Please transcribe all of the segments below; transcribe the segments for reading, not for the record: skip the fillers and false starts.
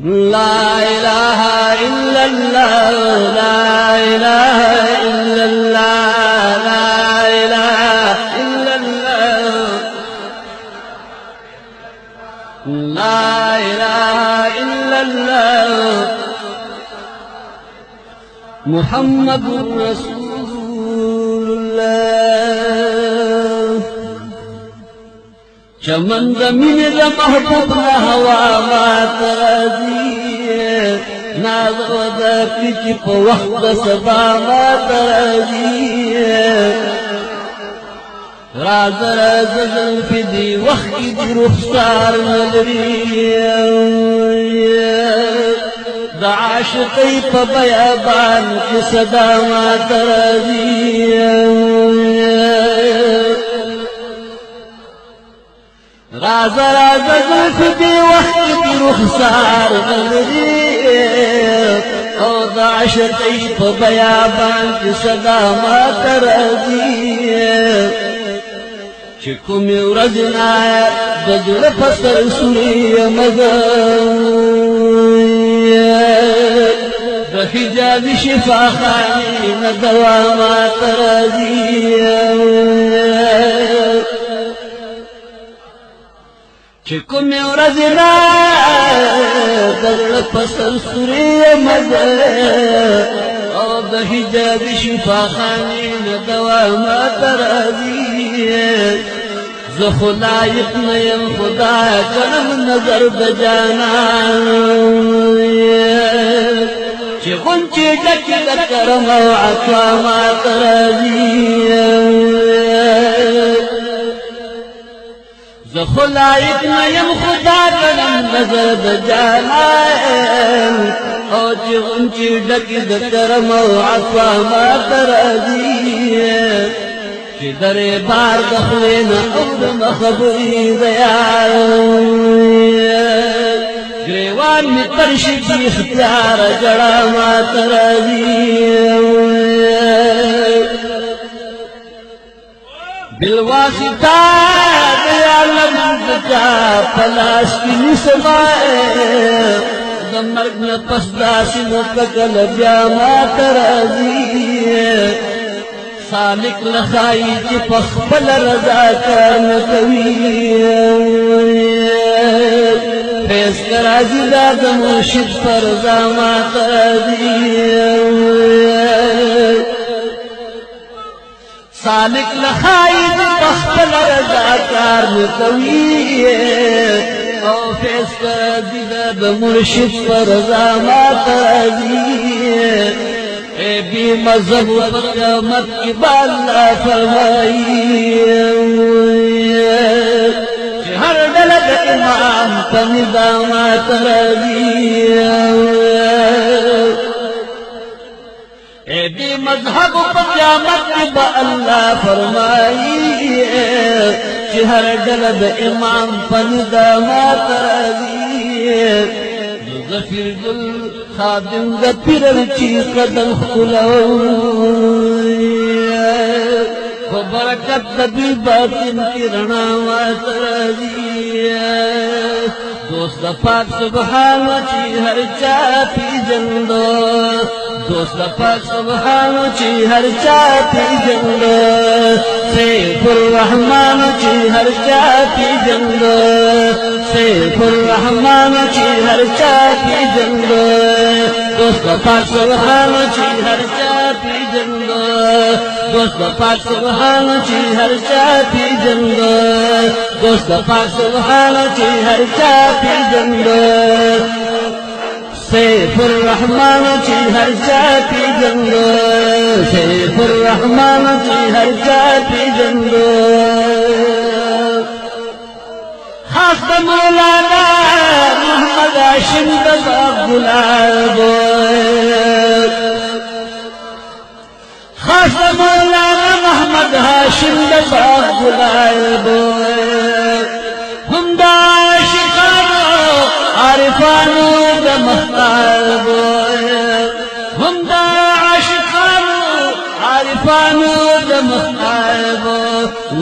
لا إله إلا الله لا إله إلا الله لا إله إلا الله لا إله إلا الله محمد رسول الله چمن زمین دا محبوب نا ہوا مات راضی ناز ودا کچی پا وقت سبا مات راضی راز راز زلفی دی وقت دی رخصار نلری دا عاشقی پا بیابان کی صدا مات راضی راز راز زلف دی وقت دی رخصار نلری او دا عاشقی پا بیابان کی صدا مات راضی چکم ورزنا دجل فسر سوری مگر دا حجاب شفا خانی ندوامات راضی چکم ورزنا دجل فسر سوری مگر او دا حجاب شفا خانی ندوامات راضی زخلائق نیم خدا کرم نظر بجانا چی غنچی ڈکی کرم و عطوامات راضی زخلائق نیم خدا کرم نظر بجانا او چی غنچی ڈکی کرم و عطوامات راضی چی در بار دخلین اور مخبری دیار گریوان میں ترشی کی اختیار جڑا مات راضی بالواسطہ دیالم دجا پلاس کی نسمائے دمرگ میں پسداسی متکل بیا مات راضی سالک لخائی چی پخبل رضا کارن کوی فیس کرازی داد مرشد پر زامات راضی سالک لخائی چی پخبل رضا کارن کوی او فیس کرازی داد مرشد پر زامات راضی بی مذہب پر قیامت کی بالا فرمائی ہر دلد امام کا نظامات راضی بی مذہب پر قیامت کی بالا فرمائی ہر دلد امام کا نظامات راضی ظفر دل خادم دا پیرر چی قدم خلوئی و برکت دا بی باطن کی رناوات راضی دوست دا پاک سبحانو چی ہر چا پی جندو دوست دا پاک سبحانو چی ہر چا پی جندو سیف الرحمن چی ہر چا پی جندو سیف الرحمن چی ہر چا پی جندو دوست پاک سبحانو چی ہر چا پی جندو دوست پاک سبحانو چی ہر چا پی جندو دوست پاک سبحانو چی ہر چا پی جندو سیف الرحمن چی ہر چا پی جندو سیف الرحمن چی ہر چا پی جندو خاص مولانا محمد ہاشم باغ گلاب خاص مولانا محمد ہاشم باغ گلاب ہم دا عاشقانو عارفانو دا محتاب ہم دا عاشقانو عارفانو دا محتاب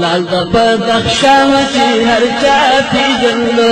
لال دا بدخشان چی ہر چا پی جندو